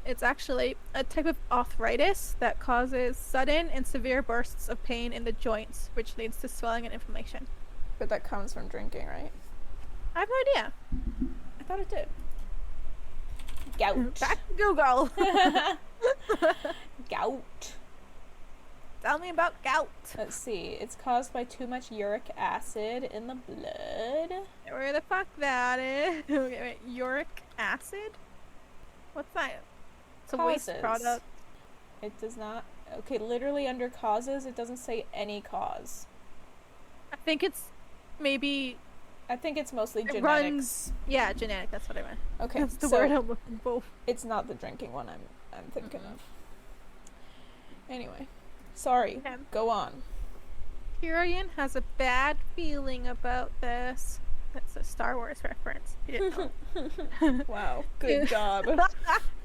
It's actually a type of arthritis that causes sudden and severe bursts of pain in the joints, which leads to swelling and inflammation. But that comes from drinking, right? I have no idea. I thought it did. Gout. Back to Google. Gout. Tell me about gout. Let's see. It's caused by too much uric acid in the blood. Where the fuck that is? Okay, wait. Uric acid? What's that? It's a waste product. It does not. Okay, literally under causes, it doesn't say any cause. I think it's maybe. I think it's mostly genetics. Runs, yeah, genetic. That's what I meant. Okay, that's the word I'm looking for. It's not the drinking one I'm thinking of. Anyway, sorry. Okay. Go on. Tyrion has a bad feeling about this. That's a Star Wars reference. You didn't know. Wow, good job.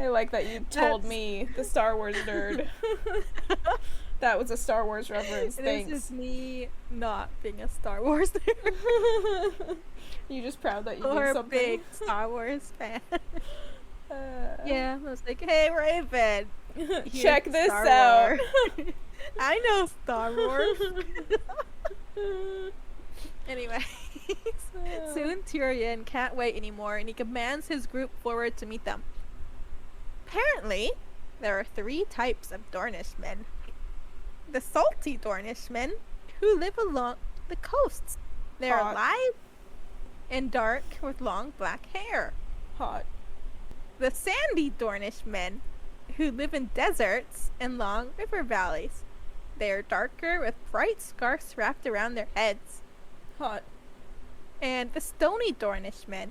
I like that you told me, the Star Wars nerd. That was a Star Wars reference. Thanks. This is me not being a Star Wars nerd. You just proud that you knew something. Or a big Star Wars fan. Yeah, I was like, hey Raven, check this out. I know Star Wars. Anyway, soon Tyrion can't wait anymore, and he commands his group forward to meet them. Apparently, there are 3 types of Dornishmen. The salty Dornishmen, who live along the coasts. They're light and dark with long black hair. Hot. The sandy Dornishmen, who live in deserts and long river valleys. They are darker with bright scarves wrapped around their heads. Hot. And the stony Dornishmen,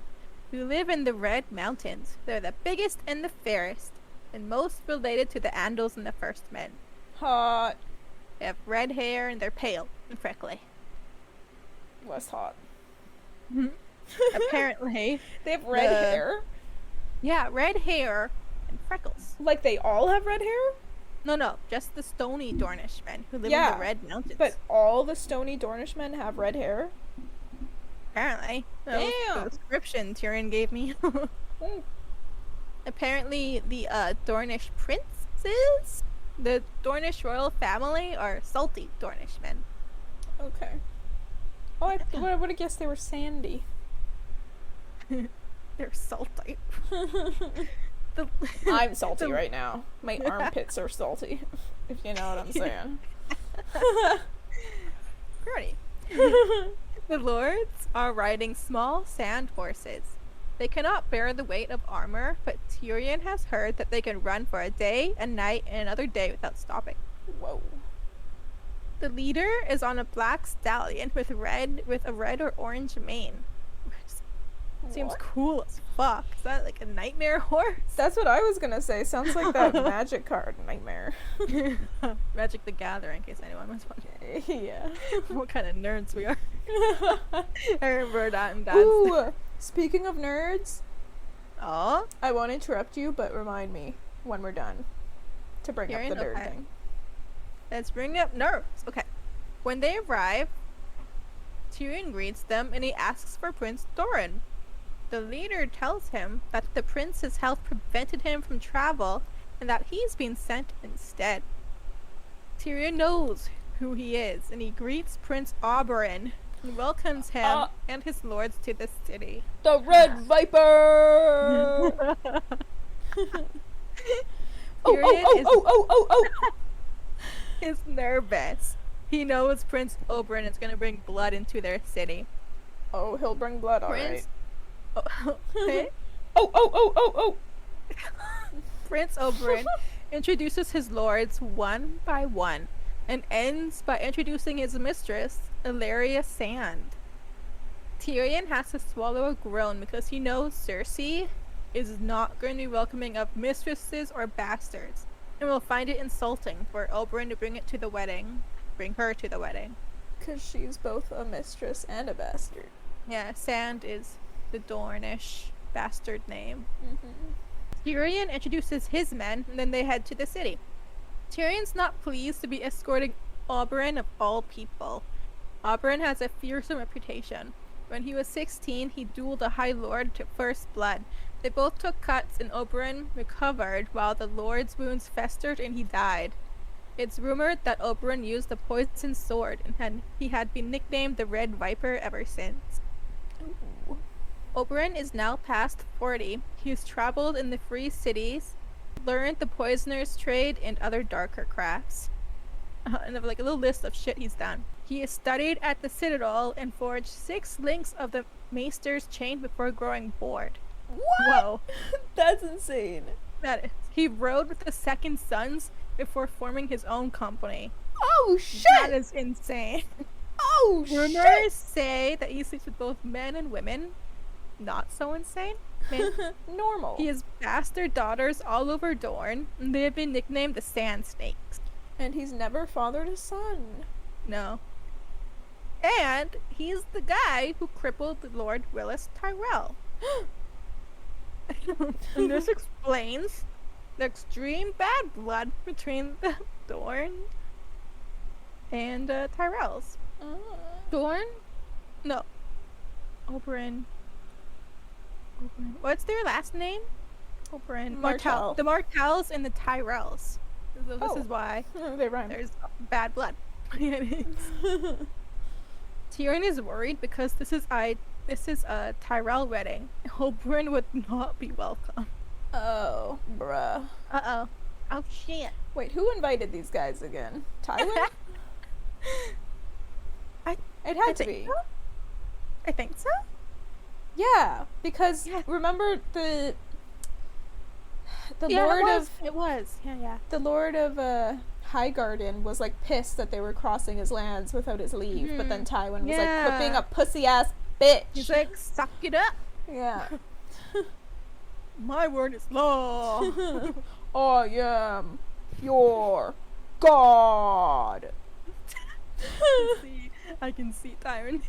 who live in the Red Mountains. They're the biggest and the fairest, and most related to the Andals and the First Men. Hot. They have red hair and they're pale and freckly. What's hot? Apparently. They have red hair? Yeah, red hair and freckles. Like they all have red hair? No, just the stony Dornishmen who live in Yeah, the Red Mountains. but all the stony Dornishmen have red hair? Apparently. That was Damn. the description Tyrion gave me. Mm. Apparently, the Dornish princes, the Dornish royal family, are salty Dornishmen. Okay. Oh, I would have guessed they were sandy. They're salty. I'm salty right now. My armpits are salty, if you know what I'm saying. Pretty. The lords are riding small sand horses. They cannot bear the weight of armor, but Tyrion has heard that they can run for a day, a night, and another day without stopping. Whoa. The leader is on a black stallion with a red or orange mane. Seems What? cool as fuck. Is that like a nightmare horse? That's what I was gonna say. Sounds like that magic card nightmare. Magic the Gathering, in case anyone was wondering. Yeah. What kind of nerds we are. I remember that in Dad's. Ooh, speaking of nerds, Oh, I won't interrupt you, but remind me when we're done to bring up the Tyrion? nerd Okay. thing. let's bring up nerds. Okay. When they arrive, Tyrion greets them and he asks for Prince Doran. The leader tells him that the prince's health prevented him from travel and that he's been sent instead. Tyrion knows who he is and he greets Prince Oberyn and welcomes him and his lords to the city. The Red Viper! Oh! Is nervous. He knows Prince Oberyn is going to bring blood into their city. Oh, he'll bring blood, alright. Okay. Oh! Prince Oberyn introduces his lords one by one and ends by introducing his mistress, Illyria Sand. Tyrion has to swallow a groan because he knows Cersei is not going to be welcoming of mistresses or bastards and will find it insulting for Oberyn to bring her to the wedding. Because she's both a mistress and a bastard. Yeah, Sand is the Dornish bastard name. Mm-hmm. Tyrion introduces his men, and then they head to the city. Tyrion's not pleased to be escorting Oberyn of all people. Oberyn has a fearsome reputation. When he was 16, he dueled a High Lord to first blood. They both took cuts, and Oberyn recovered while the Lord's wounds festered and he died. It's rumored that Oberyn used a poisoned sword, and he had been nicknamed the Red Viper ever since. Ooh. Oberyn is now past 40. He's traveled in the free cities, learned the poisoner's trade and other darker crafts. And like a little list of shit he's done. He has studied at the Citadel and forged 6 links of the Maester's chain before growing bored. What? Whoa. That's insane. That is. He rode with the Second Sons before forming his own company. Oh, shit! That is insane. Oh, Rumors shit! say that he sleeps with both men and women. Not so insane. Normal. He has bastard daughters all over Dorne, and they have been nicknamed the Sand Snakes. And he's never fathered a son. No. And he's the guy who crippled Lord Willis Tyrell. And this explains the extreme bad blood between the Dorne and Tyrells. Dorne? No. Oberyn. What's their last name? Oberyn. Martell. The Martells and the Tyrells. So this is why They rhyme. there's bad blood. Tyrion is worried because this is a Tyrell wedding. Oberyn would not be welcome. Oh, bruh. Uh-oh. Oh, shit. Wait, who invited these guys again? Tywin? It had to be. So? I think so. Yeah, because Yeah. remember the Yeah, Lord of it was. Yeah. the Lord of Highgarden was like pissed that they were crossing his lands without his leave, but then Tywin was like, quit being a pussy ass bitch. He's like, suck it up. Yeah. My word is law. I am your god. I can see Tyrion.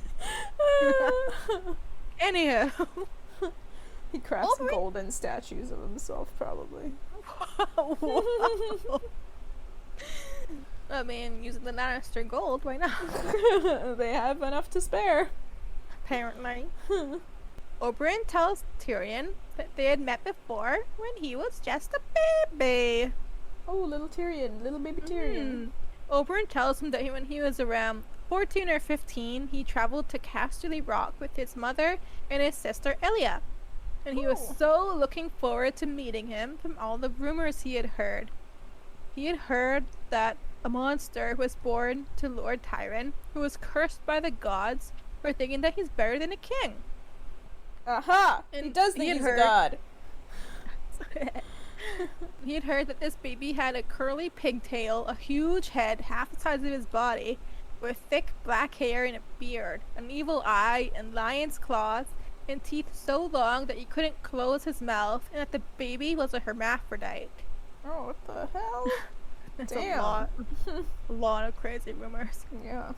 Anyhow, He crafts Oberyn- golden statues of himself, probably. I mean, using the Lannister gold, why not? They have enough to spare. Apparently. Oberyn tells Tyrion that they had met before when he was just a baby. Oh, little Tyrion, little baby Tyrion. Oberyn tells him that when he was around 14 or 15, he traveled to Casterly Rock with his mother and his sister Elia. And he was so looking forward to meeting him from all the rumors he had heard. He had heard that a monster was born to Lord Tyrion, who was cursed by the gods for thinking that he's better than a king. Aha! And he does think he's a god. He had heard that this baby had a curly pigtail, a huge head, half the size of his body, with thick black hair and a beard, an evil eye, and lion's claws, and teeth so long that he couldn't close his mouth, and that the baby was a hermaphrodite. Oh, what the hell? That's Damn. a lot of crazy rumors. Yeah.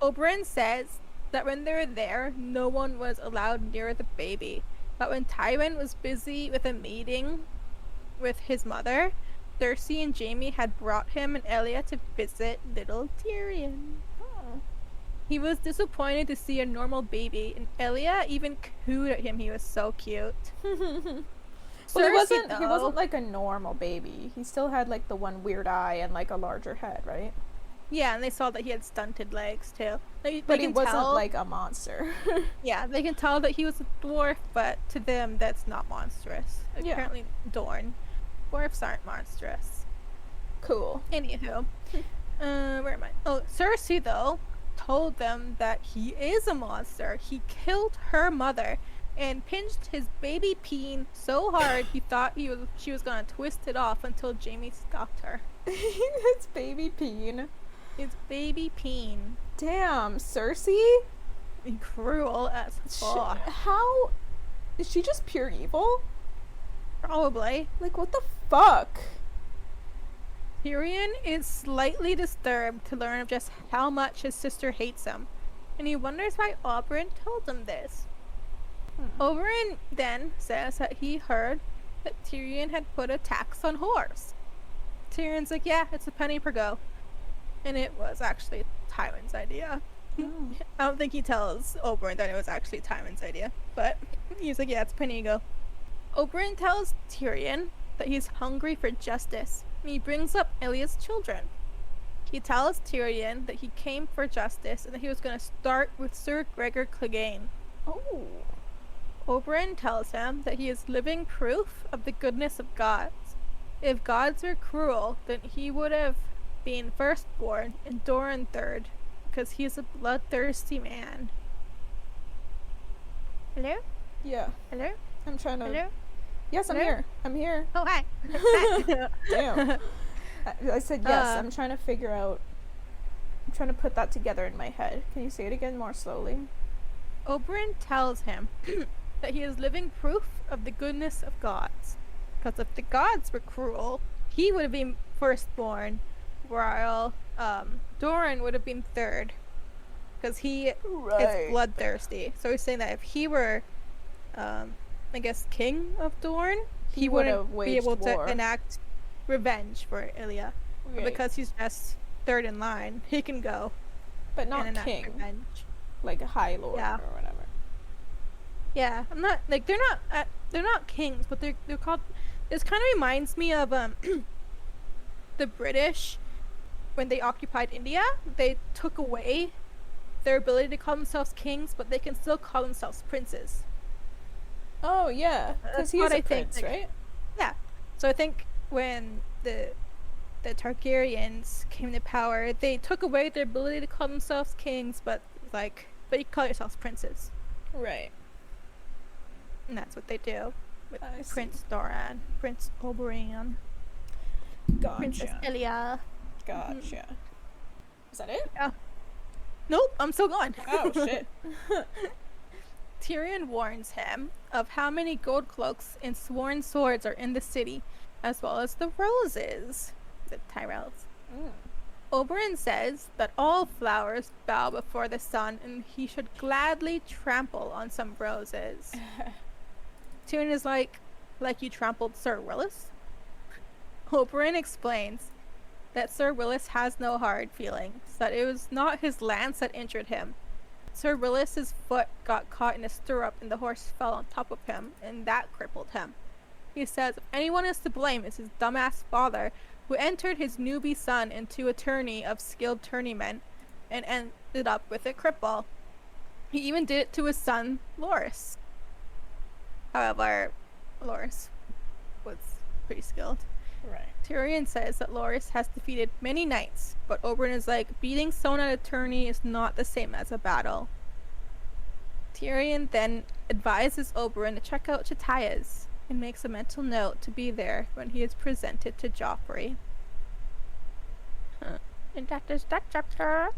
Oberyn says that when they were there, no one was allowed near the baby. But when Tywin was busy with a meeting with his mother, Cersei and Jaime had brought him and Elia to visit little Tyrion. Oh. He was disappointed to see a normal baby, and Elia even cooed at him. He was so cute. Well, Cersei, he wasn't like a normal baby. He still had like the one weird eye and like a larger head, right? Yeah, and they saw that he had stunted legs too. But he wasn't like a monster. Yeah, they can tell that he was a dwarf, but to them that's not monstrous. Yeah. Apparently Dorne. Dwarfs aren't monstrous. Cool. Anywho. Where am I? Oh, Cersei though told them that he is a monster. He killed her mother and pinched his baby peen so hard he thought she was gonna twist it off until Jaime stopped her. His baby peen. His baby peen. Damn, Cersei? Cruel as fuck. How? Is she just pure evil? Probably. Like, what the fuck? Tyrion is slightly disturbed to learn of just how much his sister hates him, and he wonders why Oberyn told him this. Oberyn then says that he heard that Tyrion had put a tax on whores. Tyrion's like, yeah, it's a penny per go. And it was actually Tywin's idea. I don't think he tells Oberyn that it was actually Tywin's idea, but he's like, yeah, it's a penny a go. Oberyn tells Tyrion that he's hungry for justice, and he brings up Elia's children. He tells Tyrion that he came for justice and that he was going to start with Sir Gregor Clegane. Oh. Oberyn tells him that he is living proof of the goodness of gods. If gods were cruel, then he would have been firstborn and Doran third, because he's a bloodthirsty man. Hello? Yeah. Hello? I'm trying to... Hello? Yes, I'm Hello? here. I'm here. Oh, hi. Damn. I said yes. I'm trying to figure out... I'm trying to put that together in my head. Can you say it again more slowly? Oberyn tells him that he is living proof of the goodness of gods. Because if the gods were cruel, he would have been firstborn, while Doran would have been third. Because he is bloodthirsty. So he's saying that if he were, I guess, king of Dorne, he wouldn't be able to enact revenge for Ilya. Right. But because he's just third in line, he can go. But not and enact king. revenge. Like a high lord Yeah. or whatever. Yeah, I'm not like they're not kings, but they're called. This kind of reminds me of the British when they occupied India. They took away their ability to call themselves kings, but they can still call themselves princes. Oh yeah, because he's a prince, right? Yeah. So I think when the Targaryens came to power, they took away their ability to call themselves kings, but you call yourselves princes. Right. And that's what they do with I see. Prince Doran, Prince Oberyn, Gotcha. Princess Elia. Gotcha. Is that it? Yeah. Nope, I'm still going. Oh shit. Tyrion warns him of how many gold cloaks and sworn swords are in the city, as well as the roses. The Tyrells. Oberyn says that all flowers bow before the sun, and he should gladly trample on some roses. Tyrion is like you trampled Sir Willis? Oberyn explains that Sir Willis has no hard feelings, that it was not his lance that injured him. Sir Willis's foot got caught in a stirrup and the horse fell on top of him, and that crippled him. He says if anyone is to blame, it's his dumbass father, who entered his newbie son into a tourney of skilled tourneymen and ended up with a cripple. He even did it to his son, Loras. However, Loras was pretty skilled. Right. Tyrion says that Loras has defeated many knights, but Oberyn is like, beating someone at a tourney is not the same as a battle. Tyrion then advises Oberyn to check out Chataya's and makes a mental note to be there when he is presented to Joffrey. And that is that chapter.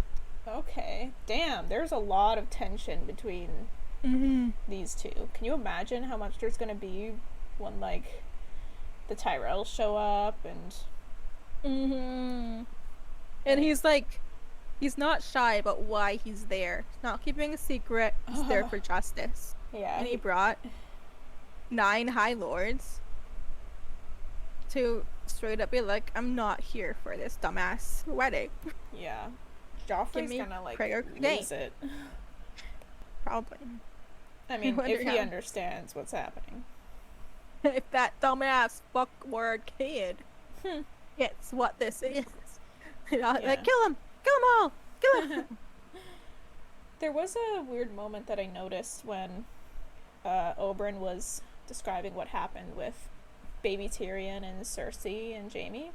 Okay. Damn, there's a lot of tension between these two. Can you imagine how much there's gonna be when, like, the Tyrells show up and he's like, he's not shy about why he's there. He's not keeping a secret. He's there for justice. Yeah. And he brought 9 High Lords to straight up be like, I'm not here for this dumbass wedding. Yeah. Joffrey's gonna, like, lose it. Probably. I mean, if he understands what's happening. If that dumbass fuckword kid gets what this is. Like, kill him all, kill him. There was a weird moment that I noticed when Oberyn was describing what happened with baby Tyrion and Cersei and Jaime.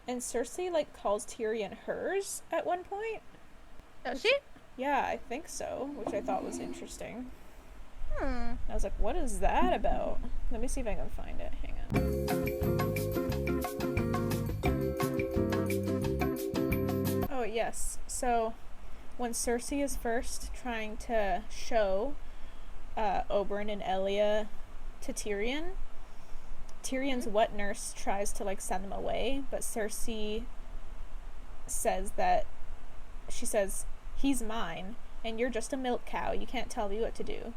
And Cersei, like, calls Tyrion hers at one point. Does she? Yeah, I think so, which I thought was interesting. I was like, what is that about? Let me see if I can find it. Hang on. Oh, yes. So, when Cersei is first trying to show Oberyn and Elia to Tyrion, Tyrion's wet nurse tries to, like, send them away, but Cersei says that, she says, he's mine, and you're just a milk cow. You can't tell me what to do.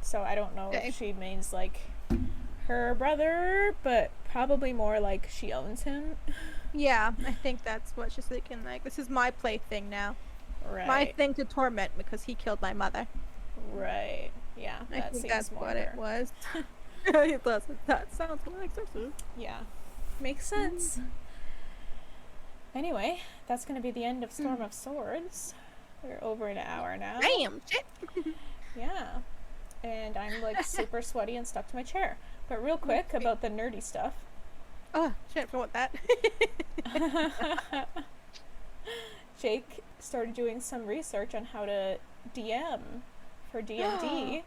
So I don't know if she means, like, her brother, but probably more like she owns him. Yeah, I think that's what she's thinking, like, this is my plaything now. Right. My thing to torment because he killed my mother. Right. Yeah, I think that's what it was. That sounds like Cersei. Yeah. Makes sense. Anyway, that's going to be the end of Storm of Swords. We're over an hour now. Damn, shit. Yeah. And I'm, like, super sweaty and stuck to my chair. But real quick about the nerdy stuff. Oh, shit, I forgot that. Jake started doing some research on how to DM for D&D.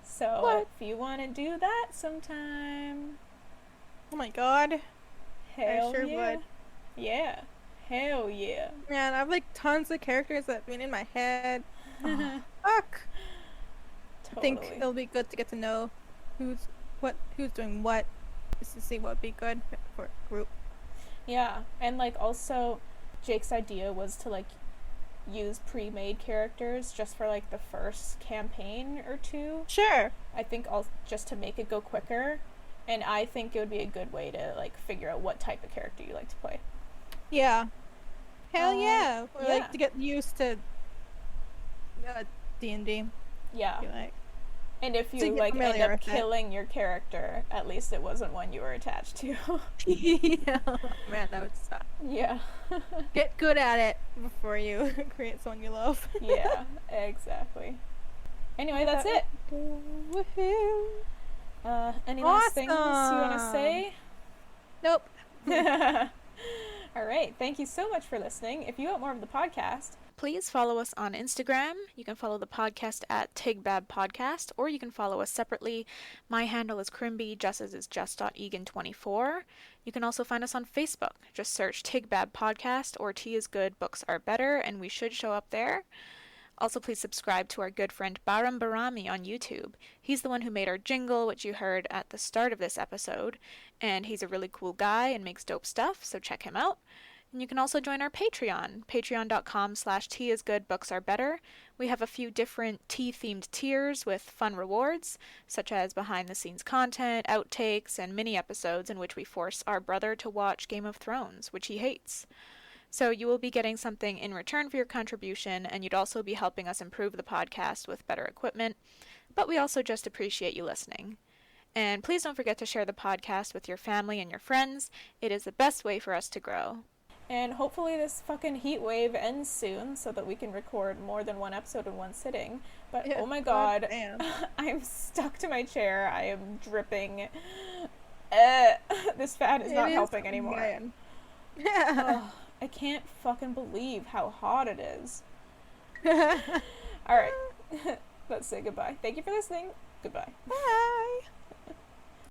So, what? if you want to do that sometime... Oh my god. Hell I sure yeah. would. Yeah. Hell yeah. Man, I have, like, tons of characters that have been in my head. Fuck. Totally. I think it'll be good to get to know who's doing what, just to see what would be good for a group. Yeah, and, like, also, Jake's idea was to, like, use pre-made characters just for, like, the first campaign or two. Sure. I think just to make it go quicker, and I think it would be a good way to, like, figure out what type of character you like to play. Yeah. Hell yeah. Or, yeah. like, to get used to D&D. Yeah. Like, and if you, like, end up killing your character, at least it wasn't one you were attached to. Yeah. Man, that would suck. Yeah. Get good at it before you create someone you love. Yeah, exactly. Anyway, that's it. Woohoo. Any last things you want to say? Nope. All right. Thank you so much for listening. If you want more of the podcast, please follow us on Instagram. You can follow the podcast at TIGBAB Podcast, or you can follow us separately. My handle is Crimby, Jess's is Jess.Egan24. You can also find us on Facebook. Just search TIGBAB Podcast or Tea is Good, Books Are Better, and we should show up there. Also, please subscribe to our good friend Bahrami on YouTube. He's the one who made our jingle, which you heard at the start of this episode, and he's a really cool guy and makes dope stuff, so check him out. And you can also join our Patreon, patreon.com/teaisgood.books-are-better. We have a few different tea-themed tiers with fun rewards, such as behind-the-scenes content, outtakes, and mini-episodes in which we force our brother to watch Game of Thrones, which he hates. So you will be getting something in return for your contribution, and you'd also be helping us improve the podcast with better equipment. But we also just appreciate you listening. And please don't forget to share the podcast with your family and your friends. It is the best way for us to grow. And hopefully this fucking heat wave ends soon so that we can record more than one episode in one sitting. But oh my god, I'm stuck to my chair. I am dripping. This fan is not helping anymore. I can't fucking believe how hot it is. Alright, let's say goodbye. Thank you for listening. Goodbye. Bye.